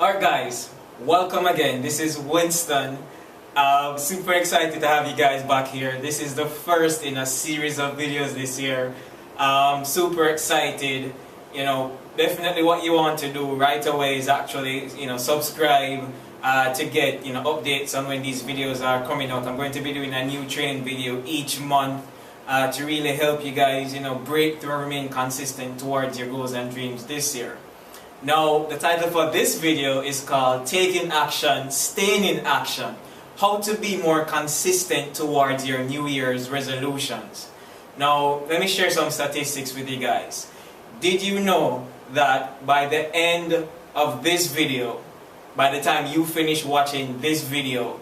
Alright guys, welcome again. This is Winston. Super excited to have you guys back here. This is the first in a series of videos this year. Super excited. Definitely what you want to do right away is actually, subscribe to get, updates on when these videos are coming out. I'm going to be doing a new training video each month to really help you guys, break through and remain consistent towards your goals and dreams this year. Now, the title for this video is called Taking Action, Staying in Action. How to be more consistent towards your New Year's resolutions. Now, let me share some statistics with you guys. Did you know that by the end of this video, by the time you finish watching this video,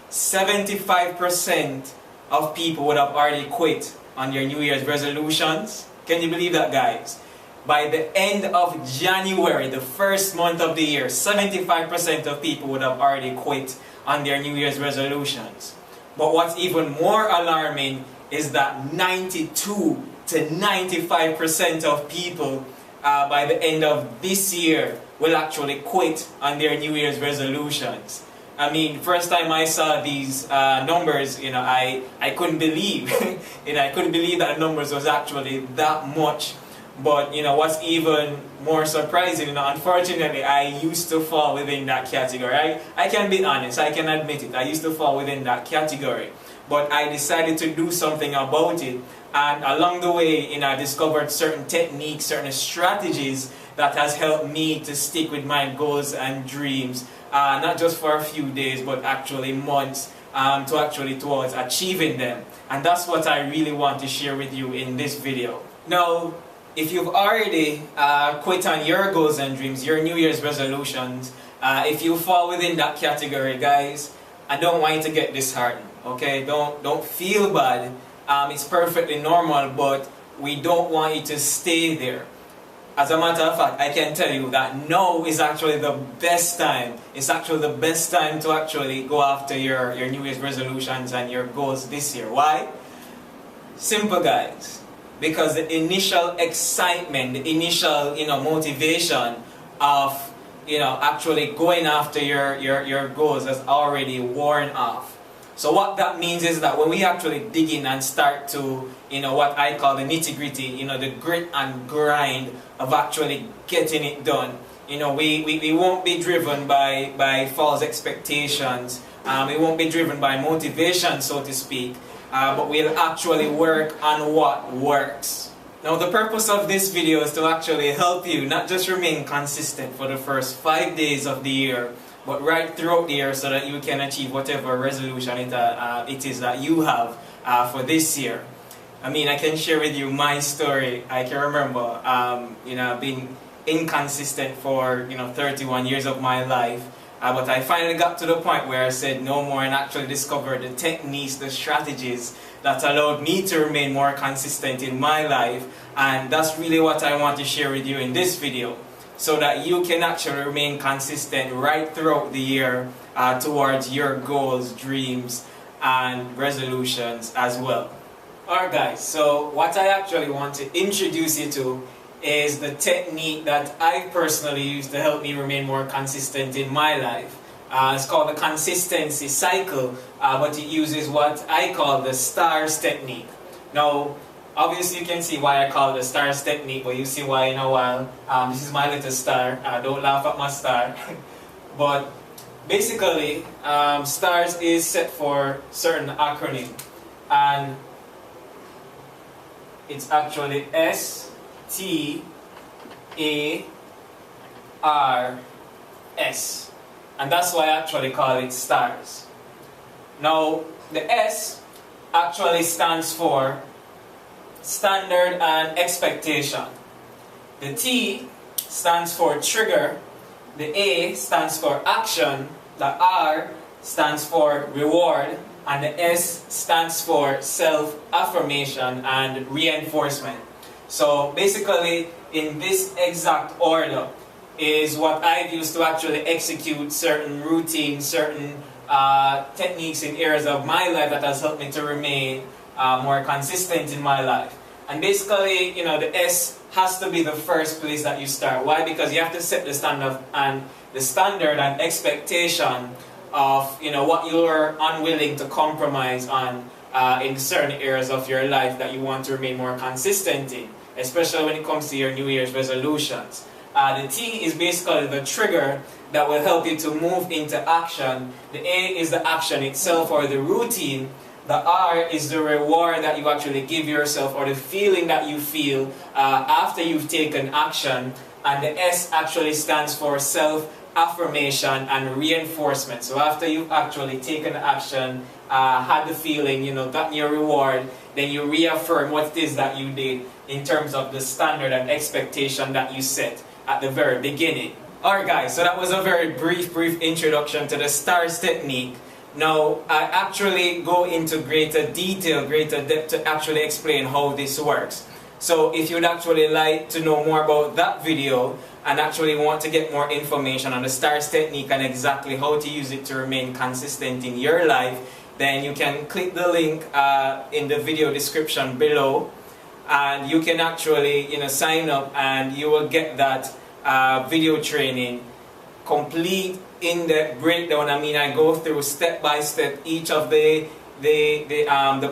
75% of people would have already quit on their New Year's resolutions? Can you believe that, guys? By the end of January, the first month of the year, 75% of people would have already quit on their New Year's resolutions. But what's even more alarming is that 92 to 95% of people by the end of this year will actually quit on their New Year's resolutions. I mean, first time I saw these numbers, I couldn't believe, I couldn't believe that numbers was actually that much. But what's even more surprising, unfortunately, I used to fall within that category. I can be honest, I can admit it. I used to fall within that category. But I decided to do something about it. And along the way, I discovered certain techniques, certain strategies that has helped me to stick with my goals and dreams. Not just for a few days, but actually months towards achieving them. And that's what I really want to share with you in this video. Now, if you've already quit on your goals and dreams, your New Year's resolutions, if you fall within that category, guys, I don't want you to get disheartened, okay? Don't feel bad. It's perfectly normal, but we don't want you to stay there. As a matter of fact, I can tell you that now is actually the best time. It's actually the best time to actually go after your New Year's resolutions and your goals this year. Why? Simple, guys. Because the initial excitement, the initial motivation of actually going after your goals has already worn off. So what that means is that when we actually dig in and start to what I call the nitty-gritty, the grit and grind of actually getting it done, we won't be driven by false expectations. We won't be driven by motivation, so to speak. But we'll actually work on what works. Now, the purpose of this video is to actually help you not just remain consistent for the first 5 days of the year, but right throughout the year so that you can achieve whatever resolution it is that you have for this year. I mean, I can share with you my story. I can remember, I've been inconsistent for 31 years of my life. But I finally got to the point where I said no more and actually discovered the techniques, the strategies that allowed me to remain more consistent in my life. And that's really what I want to share with you in this video, so that you can actually remain consistent right throughout the year towards your goals, dreams, and resolutions as well. Alright guys, so what I actually want to introduce you to is the technique that I personally use to help me remain more consistent in my life. It's called the consistency cycle, but it uses what I call the S.T.A.R.S technique. Now, obviously you can see why I call it the S.T.A.R.S technique, but you see why in a while. This is my little star. Don't laugh at my star. But basically, S.T.A.R.S is set for certain acronym, and it's actually S.T.A.R.S. And that's why I actually call it S.T.A.R.S. Now, the S actually stands for standard and expectation. The T stands for trigger. The A stands for action. The R stands for reward. And the S stands for self-affirmation and reinforcement. So basically, in this exact order is what I've used to actually execute certain routines, certain techniques in areas of my life that has helped me to remain more consistent in my life. And basically, you know, the S has to be the first place that you start. Why? Because you have to set the standard and expectation of, you know, what you're unwilling to compromise on in certain areas of your life that you want to remain more consistent in, especially when it comes to your New Year's resolutions. The T is basically the trigger that will help you to move into action. The A is the action itself or the routine. The R is the reward that you actually give yourself or the feeling that you feel after you've taken action. And the S actually stands for self-affirmation and reinforcement. So after you've actually taken action, had the feeling, you know, gotten your reward, then you reaffirm what it is that you did in terms of the standard and expectation that you set at the very beginning. Alright guys, so that was a very brief introduction to the S.T.A.R.S technique. Now, I actually go into greater detail, greater depth to actually explain how this works. So if you'd actually like to know more about that video and actually want to get more information on the S.T.A.R.S technique and exactly how to use it to remain consistent in your life, then you can click the link in the video description below, and you can actually, you know, sign up and you will get that video training complete in the breakdown. I mean, I go through step by step each of the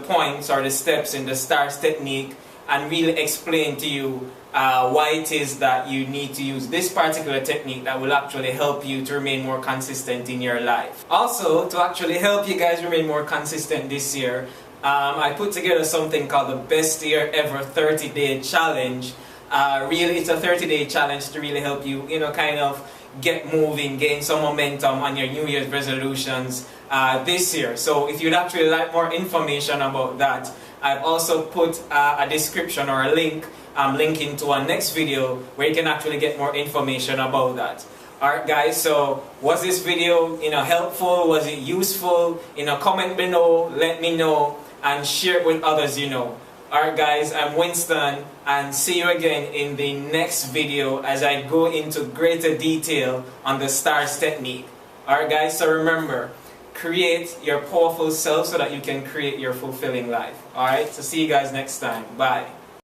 points or the steps in the S.T.A.R.S technique and really explain to you why it is that you need to use this particular technique that will actually help you to remain more consistent in your life. Also, to actually help you guys remain more consistent this year, I put together something called the Best Year Ever 30-Day Challenge. Really, it's a 30-day challenge to really help you, you know, kind of get moving, gain some momentum on your New Year's resolutions this year. So if you'd actually like more information about that, I've also put a description or a link linking to our next video where you can actually get more information about that. Alright guys, so was this video, you know, helpful? Was it useful? You know, comment below, let me know, and share it with others you know. Alright guys, I'm Winston, and see you again in the next video as I go into greater detail on the S.T.A.R.S technique. Alright guys, so remember, create your powerful self so that you can create your fulfilling life. Alright, so see you guys next time. Bye.